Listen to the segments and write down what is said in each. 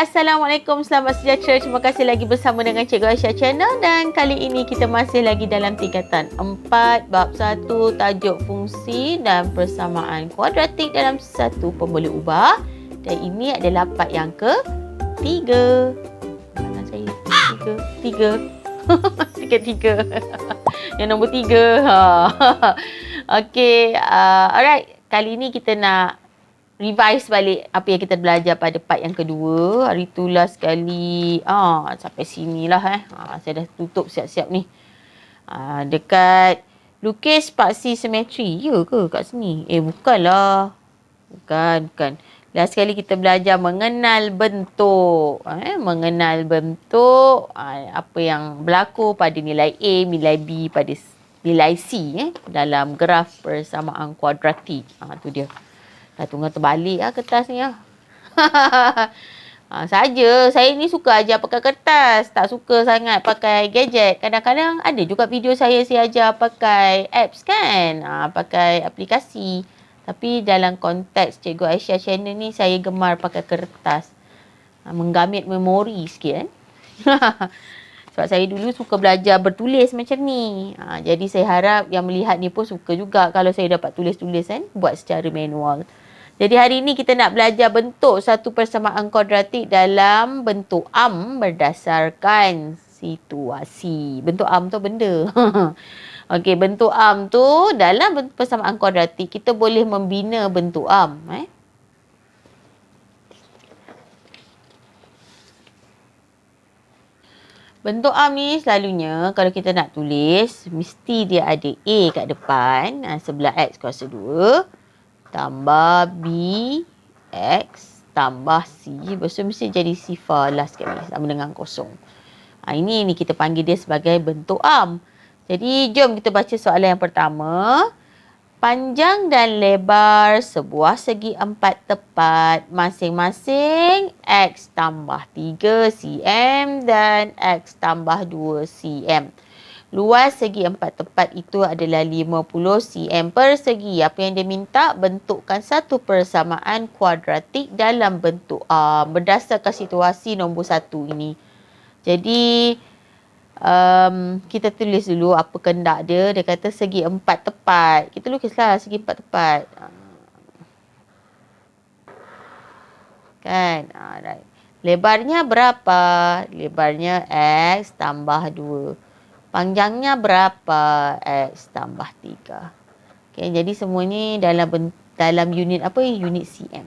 Assalamualaikum, selamat sejahtera. Terima kasih lagi bersama dengan Cikgu Aisyah Channel dan kali ini kita masih lagi dalam tingkatan 4 bab 1 tajuk fungsi dan persamaan kuadratik dalam satu pemboleh ubah. Dan ini adalah part yang ke-3. Mana saya? 3. Tiga. Yang nombor 3. Okey, alright. Kali ini kita nak revise balik apa yang kita belajar pada part yang kedua. Hari tu last sekali. Sampai sinilah saya dah tutup siap-siap ni. Dekat lukis paksi simetri. Ya ke kat sini? Bukanlah. Bukan. Last sekali kita belajar mengenal bentuk. Mengenal bentuk. Apa yang berlaku pada nilai A, nilai B, pada nilai C. Dalam graf persamaan kuadratik. Tu dia. Dah tunggu terbalik kertas ni saja. Saya ni suka ajar pakai kertas. Tak suka sangat pakai gadget. Kadang-kadang ada juga video saya ajar pakai apps kan. Pakai aplikasi. Tapi dalam konteks Cikgu Aisyah Channel ni saya gemar pakai kertas. Menggamit memori sikit Sebab saya dulu suka belajar bertulis macam ni. Jadi saya harap yang melihat ni pun suka juga kalau saya dapat tulis-tulis buat secara manual. Jadi hari ini kita nak belajar bentuk satu persamaan kuadratik dalam bentuk am berdasarkan situasi. Bentuk am tu benda. Okey, bentuk am tu dalam persamaan kuadratik kita boleh membina bentuk am. Bentuk am ni selalunya kalau kita nak tulis mesti dia ada A kat depan, sebelah X kuasa 2. Tambah B, X, tambah C. Lepas tu mesti jadi sifar last sekali. Sama dengan kosong. Ini kita panggil dia sebagai bentuk am. Jadi, jom kita baca soalan yang pertama. Panjang dan lebar sebuah segi 4 tepat. Masing-masing X tambah 3 cm dan X tambah 2 cm. Luas segi 4 tepat itu adalah 50 cm persegi. Apa yang dia minta? Bentukkan satu persamaan kuadratik dalam bentuk A. Berdasarkan situasi nombor 1 ini. Jadi, kita tulis dulu apa kehendak dia. Dia kata segi 4 tepat. Kita lukislah segi 4 tepat. Kan? Right. Lebarnya berapa? Lebarnya X tambah 2. Panjangnya berapa? X tambah 3. Okay, jadi semua ni dalam unit apa? Unit cm.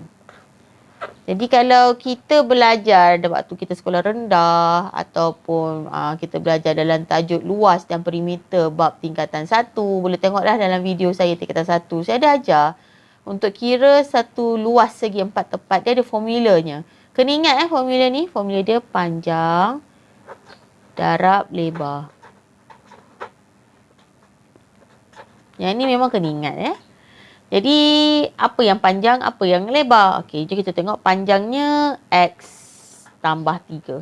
Jadi kalau kita belajar waktu kita sekolah rendah ataupun kita belajar dalam tajuk luas dan perimeter bab tingkatan 1, boleh tengoklah dalam video saya tingkatan 1. Saya ada ajar untuk kira satu luas segi 4 tepat. Dia ada formulanya. Kena ingat formula ni. Formula dia panjang darab lebar. Yang ni memang kena ingat Jadi, apa yang panjang, apa yang lebar? Okey, jom kita tengok panjangnya X tambah 3.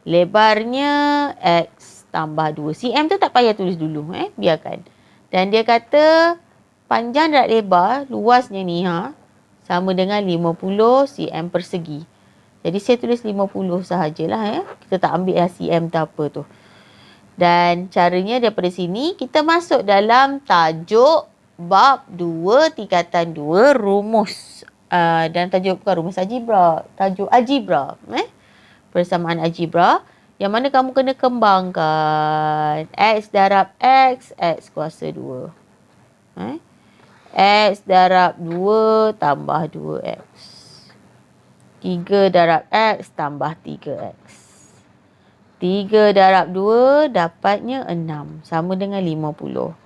Lebarnya X tambah 2. cm tu tak payah tulis dulu. Biarkan. Dan dia kata, panjang dan lebar, luasnya ni sama dengan 50 cm persegi. Jadi, saya tulis 50 sahajalah. Kita tak ambil cm tu apa tu. Dan caranya daripada sini, kita masuk dalam tajuk bab 2 tingkatan 2 rumus. Dan tajuk bukan rumus algebra. Tajuk algebra. Persamaan algebra. Yang mana kamu kena kembangkan. X darab X, X kuasa 2. X darab 2 tambah 2X. 3 darab X tambah 3X. 3 darab 2 dapatnya 6. Sama dengan 50.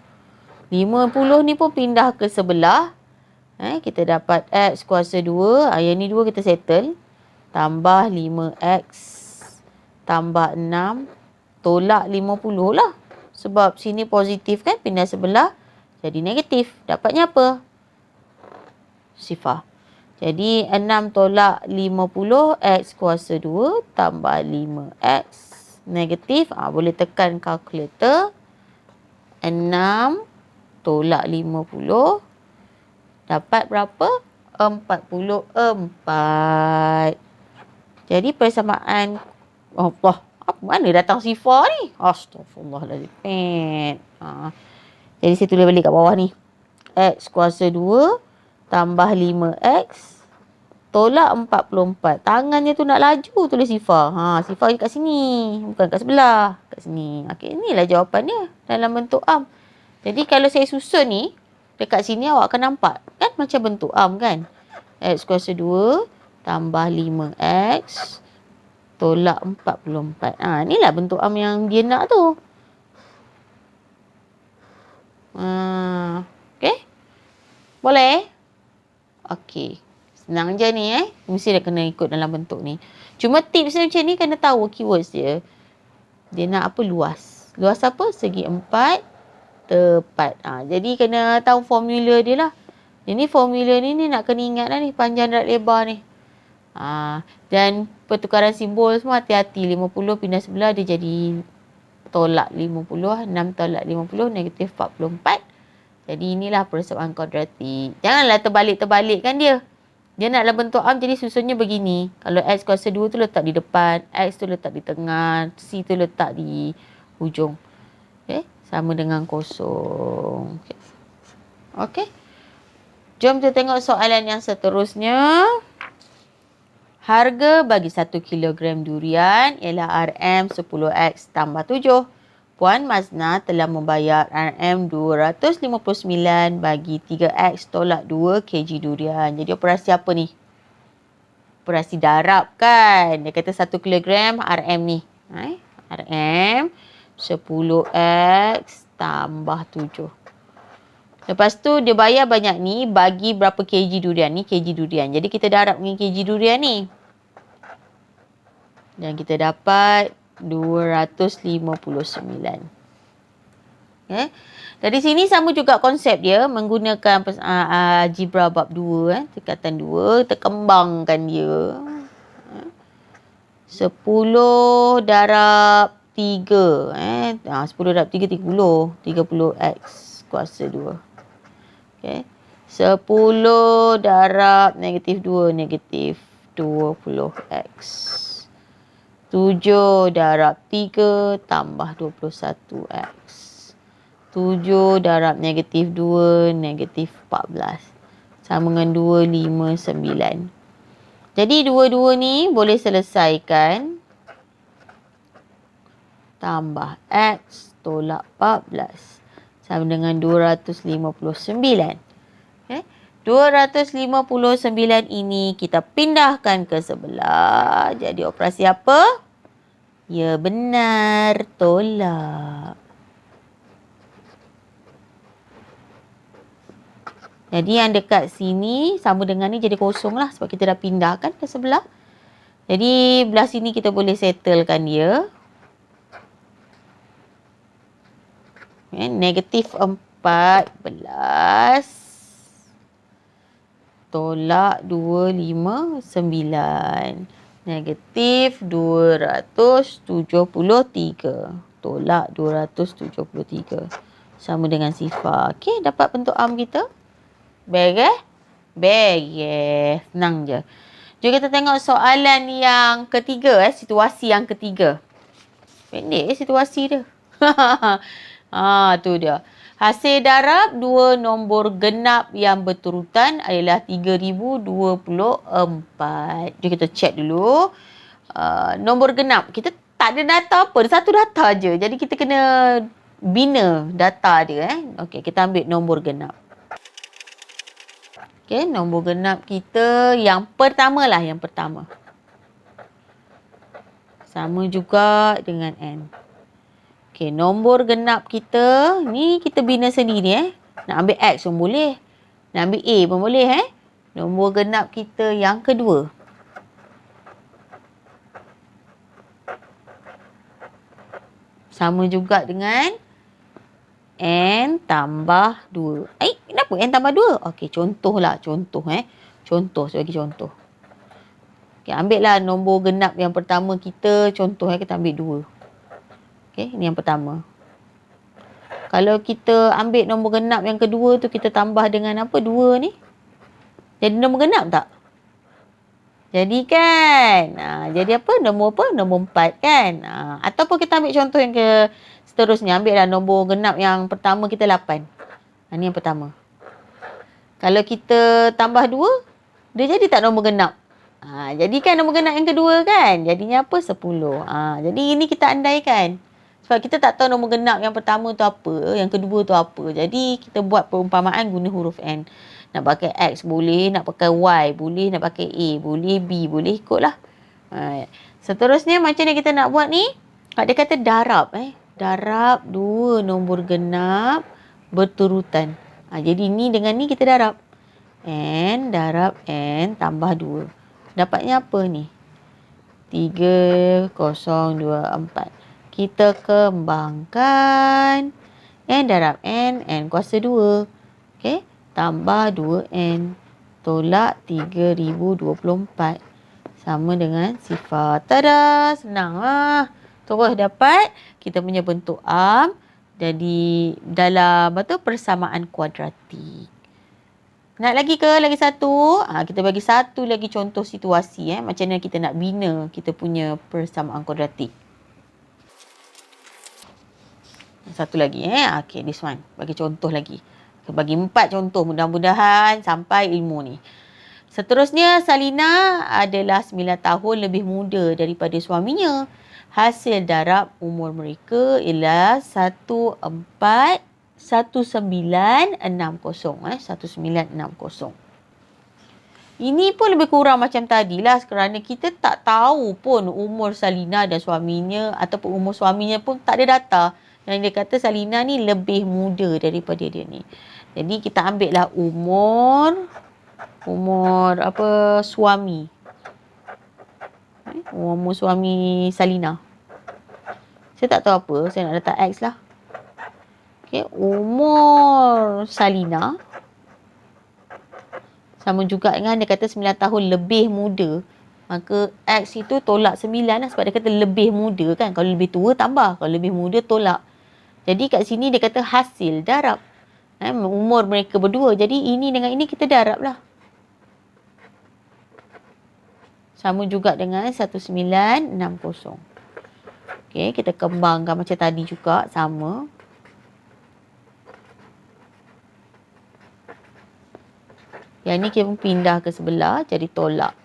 50 ni pun pindah ke sebelah. Kita dapat X kuasa 2. Yang ni 2 kita settle. Tambah 5X. Tambah 6. Tolak 50 lah. Sebab sini positif kan. Pindah sebelah. Jadi negatif. Dapatnya apa? Sifar. Jadi 6 tolak 50. X kuasa 2. Tambah 5X. Negatif, boleh tekan kalkulator. 6 tolak 50 dapat berapa? 44. Jadi persamaan Allah, apa mana datang sifar ni? Astaghfirullahaladzim. Jadi saya tulis balik kat bawah ni. X kuasa 2 tambah 5X tolak 44. Tangannya tu nak laju tulis sifar. Sifar kat sini. Bukan kat sebelah. Kat sini. Okey, inilah jawapannya dalam bentuk am. Jadi kalau saya susun ni, dekat sini awak akan nampak. Kan macam bentuk am kan? X kuasa 2 tambah 5X tolak 44. Inilah bentuk am yang dia nak tu. Okey? Boleh? Okey. Senang je ni Mesti dah kena ikut dalam bentuk ni. Cuma tips dia macam ni kena tahu keywords dia. Dia nak apa? Luas. Luas apa? Segi 4 tepat. Jadi kena tahu formula dia lah. Jadi formula ni nak kena ingat lah ni. Panjang dan lebar ni. Dan pertukaran simbol semua hati-hati. 50 pindah sebelah dia jadi tolak 50. 6 tolak 50 negatif 44. Jadi inilah persamaan kuadratik. Janganlah terbalik-terbalikkan dia. Dia nak dalam bentuk am jadi susunnya begini. Kalau X kuasa 2 tu letak di depan. X tu letak di tengah. C tu letak di hujung. Okay. Sama dengan kosong. Okay. Jom kita tengok soalan yang seterusnya. Harga bagi 1 kilogram durian ialah RM10X tambah 7. Puan Mazna telah membayar RM259 bagi 3X tolak 2 kg durian. Jadi operasi apa ni? Operasi darab kan? Dia kata 1 kilogram RM ni. RM 10X tambah 7. Lepas tu dia bayar banyak ni bagi berapa kg durian. Ni kg durian. Jadi kita darab dengan kg durian ni. Dan kita dapat 259. Okay. Dari sini sama juga konsep dia. Menggunakan algebra bab 2. Tingkatan 2. Terkembangkan dia. 10 darab 3. 10 darab 3, 30. 30x kuasa 2. Okay. 10 darab negatif 2, negatif 20x. 7 darab 3 tambah 21x. 7 darab negatif 2, negatif 14. Sama dengan 259. Jadi dua-dua ni boleh selesaikan. Tambah x tolak 14. Sama dengan 259. Okay. 259 ini kita pindahkan ke sebelah. Jadi operasi apa? Ya benar, tolak. Jadi yang dekat sini sama dengan ni jadi kosong lah. Sebab kita dah pindahkan ke sebelah. Jadi belah sini kita boleh settlekan dia. Negatif 14 tolak 259. Negatif 273. Tolak 273. Sama dengan sifar. Okey, dapat bentuk am kita. Baik senang je. Jom kita tengok soalan yang ketiga. Situasi yang ketiga. Pendek situasi dia. Tu dia. Hasil darab dua nombor genap yang berturutan adalah 3024. Jom kita check dulu. Nombor genap. Kita tak ada data apa. Satu data je. Jadi kita kena bina data dia. Okey, kita ambil nombor genap. Okey, nombor genap kita yang pertama lah. Yang pertama. Sama juga dengan N. Okey, nombor genap kita, ni kita bina sendiri Nak ambil X pun boleh. Nak ambil A pun boleh Nombor genap kita yang kedua. Sama juga dengan N tambah 2. Kenapa N tambah 2? Okey, contohlah. Contoh, saya bagi contoh. Okey, ambil lah nombor genap yang pertama kita. Contoh, kita ambil 2. Okey, ini yang pertama. Kalau kita ambil nombor genap yang kedua tu, kita tambah dengan apa? 2 ni. Jadi nombor genap tak? Jadi kan. Jadi apa? Nombor apa? Nombor 4 kan. Ataupun kita ambil contoh yang ke seterusnya. Ambil lah nombor genap yang pertama kita 8. Ni yang pertama. Kalau kita tambah 2, dia jadi tak nombor genap? Jadi kan nombor genap yang kedua kan? Jadinya apa? 10. Jadi ini kita andaikan. Sebab kita tak tahu nombor genap yang pertama tu apa, yang kedua tu apa. Jadi kita buat perumpamaan guna huruf N. Nak pakai X boleh, nak pakai Y boleh, nak pakai A boleh, B boleh, ikutlah. Seterusnya macam ni kita nak buat ni. Dia kata darab. Darab 2 nombor genap berturutan. Jadi ni dengan ni kita darab. N darab N tambah 2. Dapatnya apa ni? 3, 0, 2, 4. Kita kembangkan. N darab N, N kuasa 2. Okey. Tambah 2N. Tolak 3024. Sama dengan sifar. Tada! Senang lah. Terus dapat kita punya bentuk am. Jadi dalam persamaan kuadratik. Nak lagi ke? Lagi satu? Kita bagi satu lagi contoh situasi. Macam mana kita nak bina kita punya persamaan kuadratik. Satu lagi. Okay, this one. Bagi contoh lagi. Bagi 4 contoh. Mudah-mudahan sampai ilmu ni. Seterusnya, Salina adalah 9 tahun lebih muda daripada suaminya. Hasil darab umur mereka ialah 1960. 1960. Ini pun lebih kurang macam tadilah kerana kita tak tahu pun umur Salina dan suaminya ataupun umur suaminya pun tak ada data. Yang dia kata Salina ni lebih muda daripada dia ni. Jadi kita ambil lah umur suami. Umur suami Salina. Saya tak tahu apa. Saya nak letak X lah. Okay. Umur Salina. Sama juga dengan dia kata 9 tahun lebih muda. Maka X itu tolak 9 lah. Sebab dia kata lebih muda kan. Kalau lebih tua tambah. Kalau lebih muda tolak. Jadi kat sini dia kata hasil darab. Umur mereka berdua. Jadi ini dengan ini kita darab lah. Sama juga dengan 1960. Okey, kita kembangkan macam tadi juga. Sama. Yang ni kita pindah ke sebelah. Jadi tolak.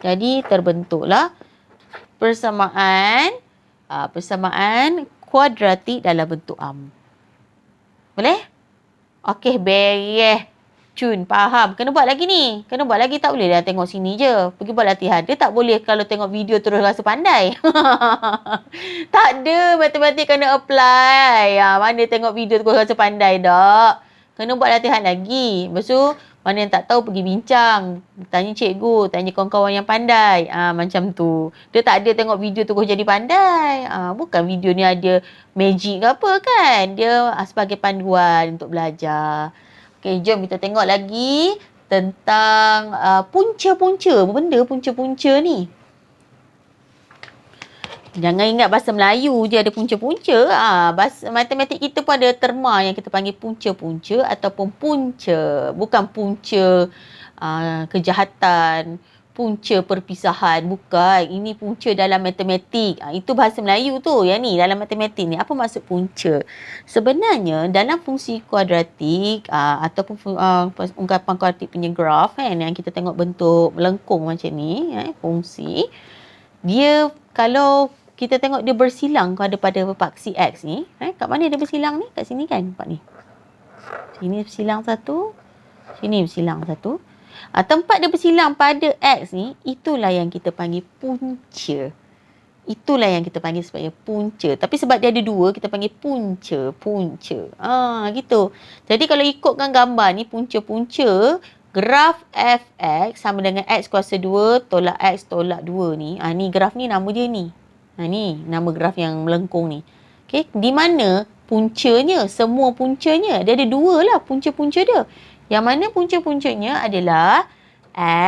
Jadi terbentuklah persamaan kuadratik dalam bentuk am. Boleh? Okey, beres. Cun, faham. Kena buat lagi ni. Kena buat lagi, tak boleh dah tengok sini je. Pergi buat latihan. Dia tak boleh kalau tengok video terus rasa pandai. Tak ada. Matematik kena apply. Mana tengok video terus rasa pandai tak? Kena buat latihan lagi. Lepas tu, mana yang tak tahu pergi bincang. Tanya cikgu, tanya kawan-kawan yang pandai. Macam tu. Dia tak ada tengok video terus jadi pandai. Bukan video ni ada magic ke apa kan. Dia sebagai panduan untuk belajar. Okey, jom kita tengok lagi tentang punca-punca. Apa benda punca-punca ni? Jangan ingat bahasa Melayu je ada punca-punca. Bahasa matematik kita pun ada terma yang kita panggil punca-punca ataupun punca. Bukan punca kejahatan, punca perpisahan. Bukan. Ini punca dalam matematik. Itu bahasa Melayu tu. Yang ni dalam matematik ni. Apa maksud punca? Sebenarnya dalam fungsi kuadratik ataupun ungkapan kuadratik punya graf kan, yang kita tengok bentuk melengkung macam ni, fungsi. Dia kalau kita tengok dia bersilang pada paksi X ni. Kat mana dia bersilang ni? Kat sini kan? Nampak ni. Sini bersilang satu. Sini bersilang satu. Tempat dia bersilang pada X ni, itulah yang kita panggil punca. Itulah yang kita panggil sebagai punca. Tapi sebab dia ada dua, kita panggil punca. Punca. Gitu. Jadi kalau ikutkan gambar ni, punca-punca, graf fx sama dengan x kuasa 2 tolak x tolak 2 ni. Ni graf ni nama dia ni. Ni nama graf yang melengkung ni. Okay. Di mana puncanya, semua puncanya. Dia ada dua lah punca-punca dia. Yang mana punca-puncanya adalah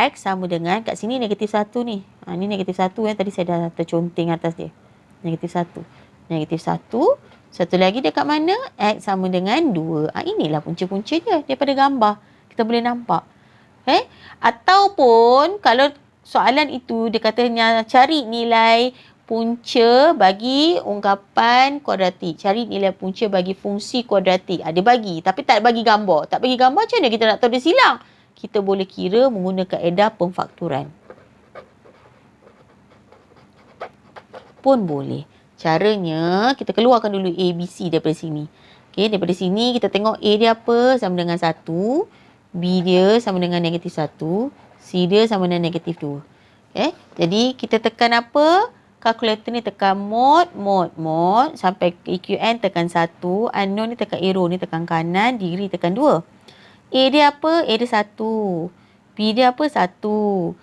X sama dengan, kat sini negatif 1 ni. Ni negatif 1 yang tadi saya dah terconteng atas dia. Negatif 1. Negatif 1. Satu lagi dekat mana? X sama dengan 2. Inilah punca-punca dia daripada gambar. Kita boleh nampak. Ataupun kalau soalan itu dia katanya cari nilai punca bagi ungkapan kuadratik. Cari nilai punca bagi fungsi kuadratik. Dia bagi tapi tak bagi gambar. Tak bagi gambar macam mana kita nak tahu dia silang? Kita boleh kira menggunakan kaedah pemfakturan. Pun boleh. Caranya kita keluarkan dulu A, B, C daripada sini. Okey, daripada sini kita tengok A dia apa? Sama dengan 1. B dia sama dengan -1. C dia sama dengan -2. Okay. Jadi kita tekan apa? Kalkulator ni tekan mod sampai EQN tekan 1. Unknown ni tekan arrow ni tekan kanan. Degree tekan 2. A dia apa? A dia 1. B dia apa? 1.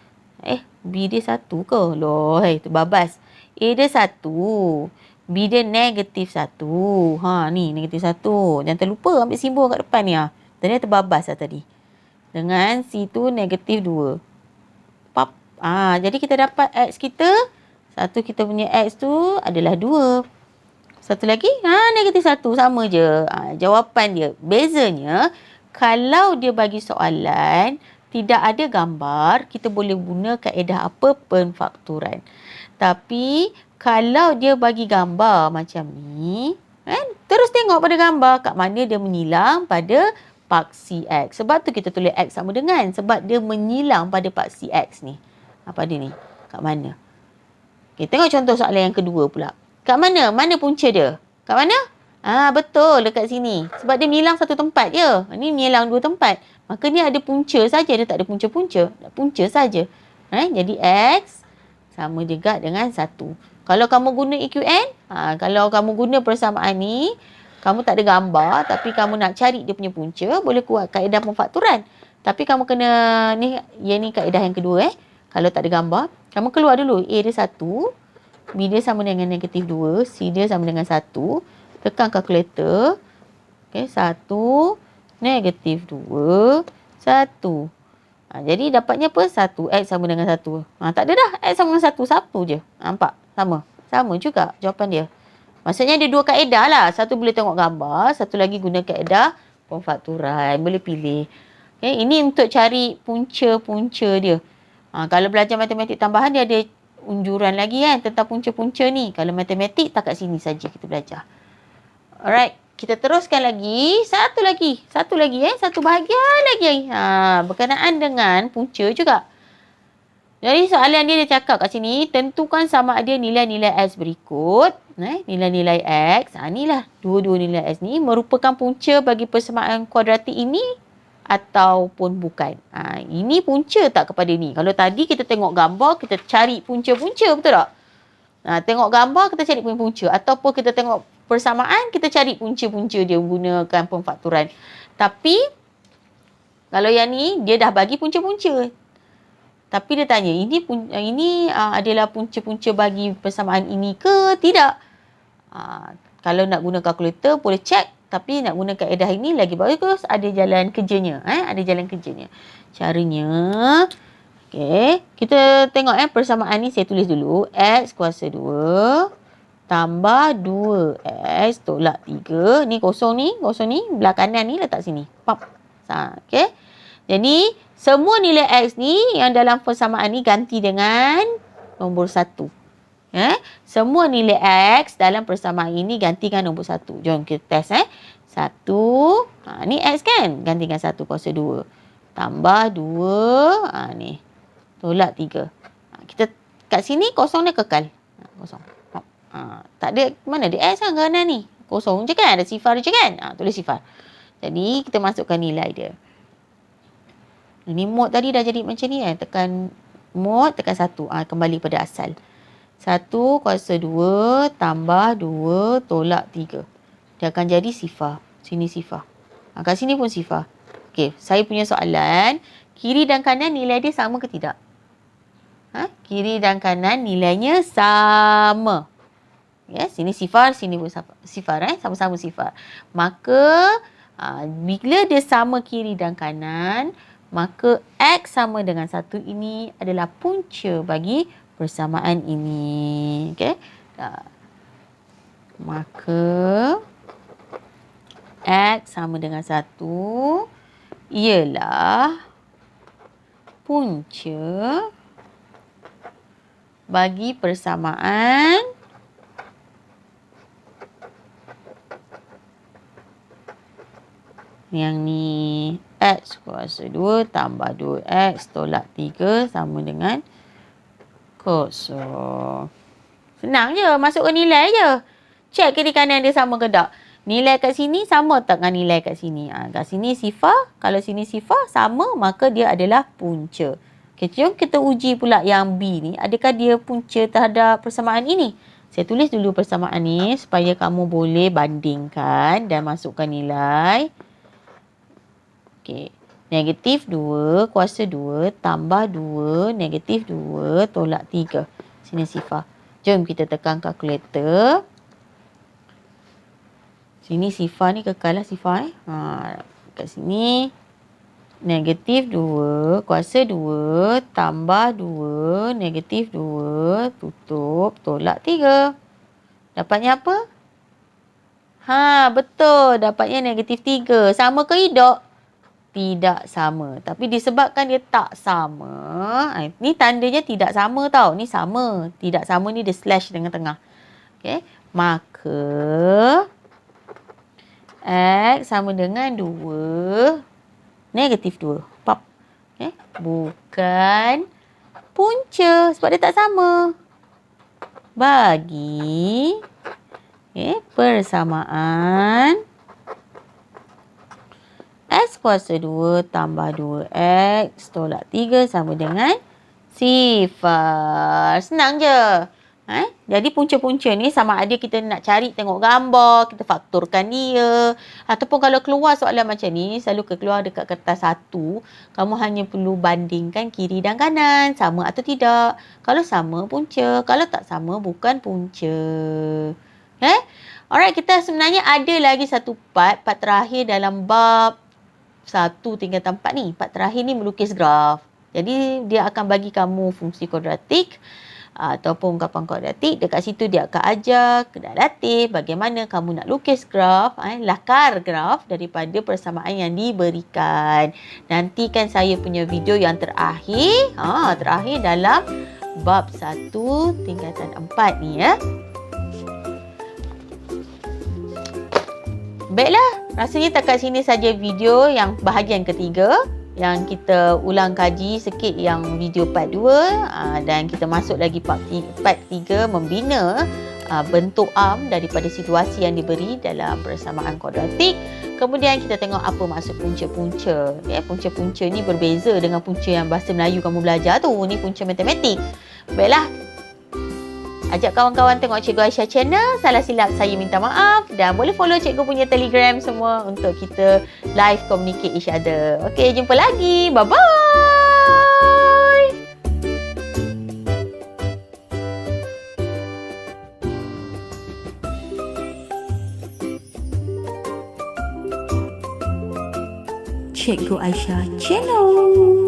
B dia 1 ke? Loh, terbabas. A dia 1. B dia -1. Ni -1. Jangan terlupa ambil simbol kat depan ni. Tadi terbabas tadi. Dengan C tu -2. Pap. Jadi kita dapat X kita. Satu kita punya X tu adalah 2. Satu lagi, -1. Sama je. Jawapan dia. Bezanya, kalau dia bagi soalan, tidak ada gambar, kita boleh guna kaedah apa? Pemfakturan. Tapi, kalau dia bagi gambar macam ni, terus tengok pada gambar kat mana dia menyilang pada paksi X. Sebab tu kita tulis X sama dengan. Sebab dia menyilang pada paksi X ni. Pada ni. Kat mana? Okay, tengok contoh soalan yang kedua pula. Kat mana? Mana punca dia? Kat mana? Betul. Dekat sini. Sebab dia menyilang satu tempat je. Ni menyilang dua tempat. Maka ni ada punca saja. Dia tak ada punca-punca. Punca saja. Jadi X sama juga dengan 1. Kalau kamu guna EQN, kalau kamu guna persamaan ni, kamu tak ada gambar tapi kamu nak cari dia punya punca, boleh kuat kaedah pemfakturan. Tapi kamu kena ni kaedah yang kedua. Kalau tak ada gambar, kamu keluar dulu. A dia 1, B dia sama dengan -2, C dia sama dengan 1. Tekan kalkulator. Okey, 1 -2 1. Jadi dapatnya apa? 1. X sama dengan 1. Tak ada dah. X sama dengan 1. Satu je. Nampak? Sama. Sama juga jawapan dia. Maksudnya ada dua kaedah lah. Satu boleh tengok gambar. Satu lagi guna kaedah pemfakturan. Boleh pilih. Okay, ini untuk cari punca-punca dia. Kalau belajar matematik tambahan, dia ada unjuran lagi tentang punca-punca ni. Kalau matematik, tak kat sini saja kita belajar. Alright. Kita teruskan lagi. Satu lagi. Satu bahagian lagi. Berkenaan dengan punca juga. Jadi soalan dia cakap kat sini, tentukan sama ada nilai-nilai X berikut. Nilai-nilai X. Inilah dua-dua nilai X ni merupakan punca bagi persamaan kuadratik ini ataupun bukan. Ini punca tak kepada ni. Kalau tadi kita tengok gambar, kita cari punca-punca, betul tak? Tengok gambar, kita cari punca. Ataupun kita tengok persamaan, kita cari punca-punca dia menggunakan pemfakturan. Tapi, kalau yang ni, dia dah bagi punca-punca. Tapi dia tanya, ini adalah punca-punca bagi persamaan ini ke tidak? Kalau nak guna kalkulator, boleh check. Tapi nak guna kaedah ini lagi bagus, ada jalan kerjanya. Ada jalan kerjanya. Caranya, kita tengok persamaan ni saya tulis dulu. X kuasa 2 tambah 2X tolak 3. Ni kosong ni. Belah kanan ni letak sini. Pop. Jadi, semua nilai X ni yang dalam persamaan ni ganti dengan nombor 1. Semua nilai X dalam persamaan ini gantikan nombor 1. Jom kita test. 1. Ni X kan? Gantikan 1 kuasa 2. Tambah 2. Ni. Tolak 3. Kita kat sini kosong dia kekal. Kosong. Tak ada. Mana ada X kan kanan ni? Kosong je kan? Ada sifar je kan? Tulis sifar. Jadi kita masukkan nilai dia. Ini mod tadi dah jadi macam ni tekan mod, tekan 1. Kembali pada asal. 1 kuasa 2 tambah 2 tolak 3. Dia akan jadi sifar. Sini sifar. Kat sini pun sifar. Okey, saya punya soalan, kiri dan kanan nilai dia sama ke tidak? Kiri dan kanan nilainya sama. Sini sifar, sini pun sifar. Sama-sama sifar. Maka, bila dia sama kiri dan kanan, maka X sama dengan 1 ini adalah punca bagi persamaan ini. Maka X sama dengan 1 ialah punca bagi persamaan yang ni X kuasa 2 tambah 2X tolak 3 sama dengan kosong. Senang je, masukkan nilai je. Check kiri kanan dia sama ke tak. Nilai kat sini sama tak dengan nilai kat sini. Kat sini sifar, kalau sini sifar sama, maka dia adalah punca. Okay, jom kita uji pula yang B ni. Adakah dia punca terhadap persamaan ini? Saya tulis dulu persamaan ni supaya kamu boleh bandingkan dan masukkan nilai. Okey. Negatif 2 kuasa 2 tambah 2 negatif 2 tolak 3. Sini sifar. Jom kita tekan kalkulator. Sini sifar ni kekal lah sifar. Kat sini. Negatif 2 kuasa 2 tambah 2 negatif 2 tutup tolak 3. Dapatnya apa? Betul. Dapatnya negatif 3. Sama ke tidak? Tidak sama. Tapi disebabkan dia tak sama. Ni tandanya tidak sama tau. Ni sama. Tidak sama ni dia slash dengan tengah. Okay. Maka X sama dengan 2 negatif 2. Pop. Okay. Bukan punca. Sebab dia tak sama. Bagi persamaan X kuasa 2 tambah 2X tolak 3 sama dengan sifar. Senang je. Jadi punca-punca ni sama ada kita nak cari tengok gambar, kita faktorkan dia. Ataupun kalau keluar soalan macam ni, selalu keluar dekat kertas 1, kamu hanya perlu bandingkan kiri dan kanan. Sama atau tidak. Kalau sama, punca. Kalau tak sama, bukan punca. Alright, kita sebenarnya ada lagi satu part terakhir dalam bab 1 tingkatan 4 ni. Part terakhir ni melukis graf. Jadi dia akan bagi kamu fungsi kuadratik ataupun ungkapan kuadratik. Dekat situ dia akan ajar kedaulatif bagaimana kamu nak lukis graf, lakar graf daripada persamaan yang diberikan. Nantikan saya punya video yang terakhir, terakhir dalam bab 1 tingkatan 4 ni ya. Baiklah, rasanya takat sini saja video yang bahagian ketiga yang kita ulang kaji sikit yang video part 2 dan kita masuk lagi part 3 membina bentuk arm daripada situasi yang diberi dalam persamaan kuadratik. Kemudian kita tengok apa maksud punca-punca. Punca-punca ni berbeza dengan punca yang bahasa Melayu kamu belajar tu. Ni punca matematik. Baiklah. Ajak kawan-kawan tengok Cikgu Aisyah channel. Salah silap saya minta maaf. Dan boleh follow Cikgu punya Telegram semua untuk kita live communicate each other. Okey, jumpa lagi. Bye-bye. Cikgu Aisyah channel.